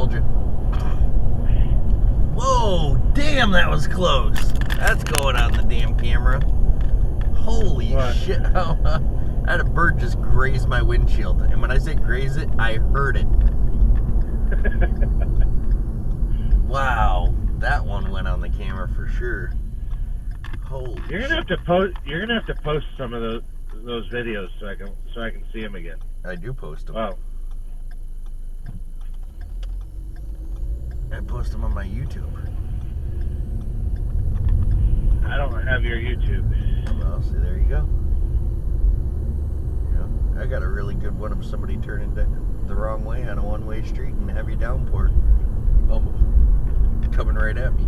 told you. Whoa, damn, that was close. That's going on the damn camera. Holy shit. I had a bird just graze my windshield. And when I say graze it, I heard it. Wow, that one went on the camera for sure. Holy You're gonna have to post some of those videos so I can see them again. I do post them. Wow. I post them on my YouTube. I don't have your YouTube. Well, see, there you go. Yeah, I got a really good one of somebody turning the wrong way on a one-way street and heavy downpour. Coming right at me.